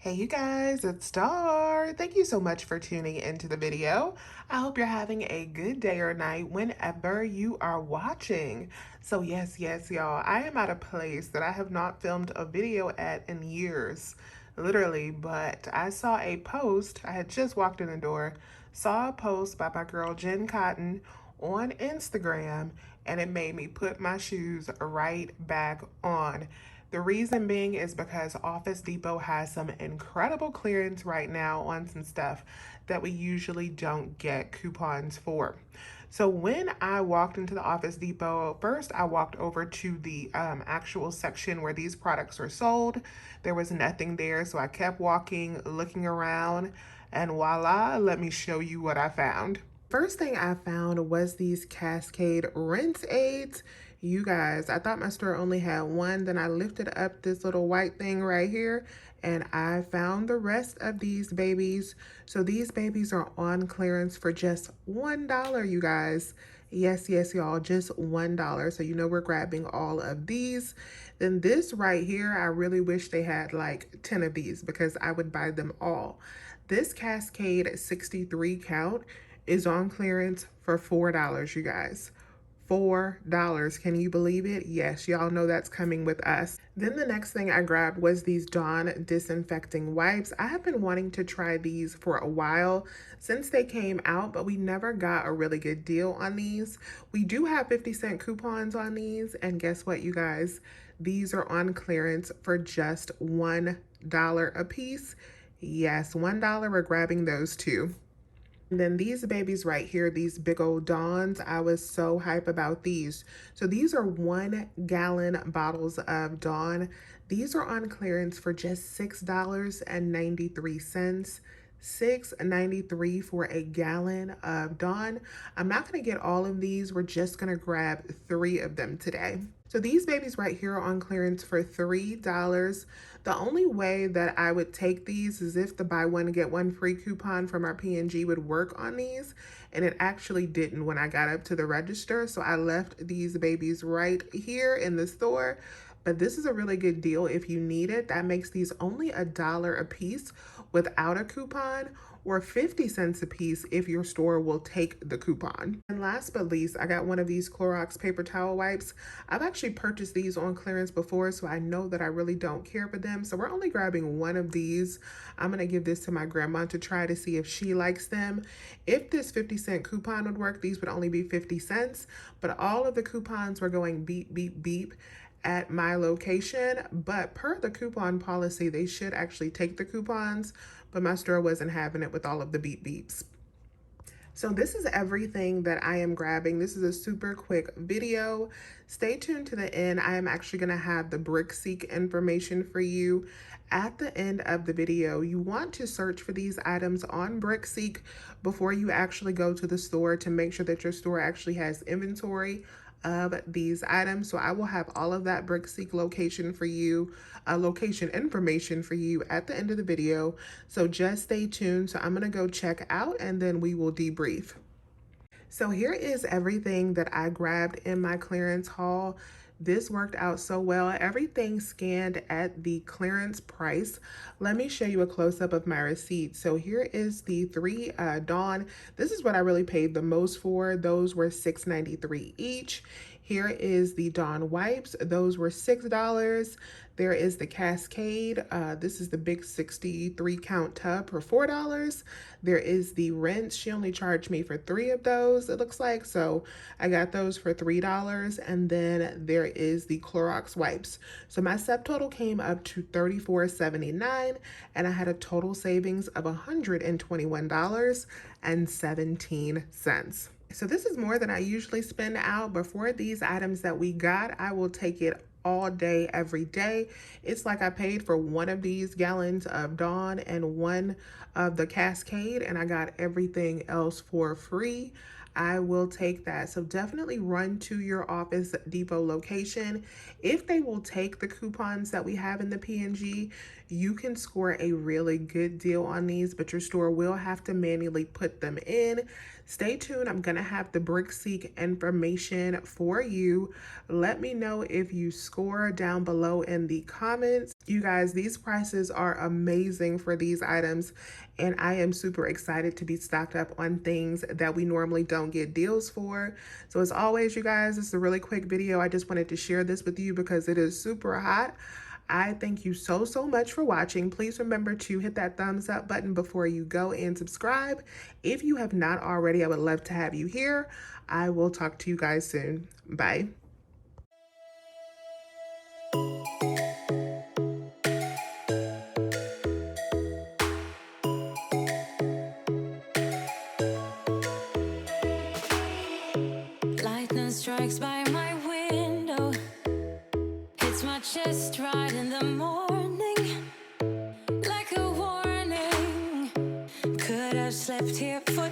Hey you guys, it's Star. Thank you so much for tuning into the video. I hope you're having a good day or night whenever you are watching. So yes, y'all, I am at a place that I have not filmed a video at in years, literally, but I saw a post. I had just walked in the door, saw a post by my girl Jen Cotton on Instagram, and it made me put my shoes right back on. The reason being is because Office Depot has some incredible clearance right now on some stuff that we usually don't get coupons for. So when I walked into the Office Depot, first I walked over to the actual section where these products are sold. There was nothing there, so I kept walking, looking around, and voila, let me show you what I found. First thing I found was these Cascade rinse aids. You guys, I thought my store only had one. Then I lifted up this little white thing right here and I found the rest of these babies. So these babies are on clearance for just $1, you guys. Yes, y'all, just $1. So you know we're grabbing all of these. Then this right here, I really wish they had like 10 of these because I would buy them all. This Cascade 63 count is on clearance for $4, you guys. $4. Can you believe it? Yes, y'all know that's coming with us. Then the next thing I grabbed was these Dawn disinfecting wipes. I have been wanting to try these for a while since they came out, but we never got a really good deal on these. We do have 50-cent coupons on these, and guess what, you guys? These are on clearance for just $1 a piece. Yes, $1. We're grabbing those two. And then these babies right here, these big old Dawns, I was so hype about these. So these are 1 gallon bottles of Dawn. These are on clearance for just $6.93. $6.93 for a gallon of Dawn. I'm not gonna get all of these. We're just gonna grab 3 of them today. So these babies right here are on clearance for $3. The only way that I would take these is if the buy one get one free coupon from our P&G would work on these, and it actually didn't when I got up to the register. So I left these babies right here in the store. But this is a really good deal if you need it. That makes these only $1 a piece without a coupon, or 50 cents a piece if your store will take the coupon. And last but least, I got one of these Clorox paper towel wipes. I've actually purchased these on clearance before, so I know that I really don't care for them. So we're only grabbing one of these. I'm gonna give this to my grandma to try to see if she likes them. If this 50-cent coupon would work, these would only be 50 cents, but all of the coupons were going beep, beep, beep at my location, but per the coupon policy, they should actually take the coupons, but my store wasn't having it with all of the beep beeps. So this is everything that I am grabbing. This is a super quick video. Stay tuned to the end. I am actually gonna have the BrickSeek information for you at the end of the video. You want to search for these items on BrickSeek before you actually go to the store to make sure that your store actually has inventory of these items. So I will have all of that BrickSeek location for you, location information for you at the end of the video. So just stay tuned. So I'm gonna go check out and then we will debrief. So here is everything that I grabbed in my clearance haul. This worked out so well. Everything scanned at the clearance price. Let me show you a close-up of my receipt. So here is the 3 Dawn. This is what I really paid the most for. Those were $6.93 each. Here is the Dawn wipes. Those were $6. There is the Cascade. This is the big 63 count tub for $4. There is the rinse. She only charged me for 3 of those, it looks like. So I got those for $3. And then there is the Clorox wipes. So my subtotal came up to $34.79, and I had a total savings of $121.17. So this is more than I usually spend out, but for these items that we got, I will take it all day, every day. It's like I paid for one of these gallons of Dawn and one of the Cascade, and I got everything else for free. I will take that. So definitely run to your Office Depot location. If they will take the coupons that we have in the P&G, you can score a really good deal on these, but your store will have to manually put them in. Stay tuned. I'm going to have the BrickSeek information for you. Let me know if you score down below in the comments. You guys, these prices are amazing for these items, and I am super excited to be stocked up on things that we normally don't get deals for. So as always, you guys, this is a really quick video. I just wanted to share this with you because it is super hot. I thank you so much for watching. Please remember to hit that thumbs up button before you go and subscribe. If you have not already, I would love to have you here. I will talk to you guys soon. Bye. Lightning strikes by my window, hits my chest right in the morning, like a warning. Could have slept here for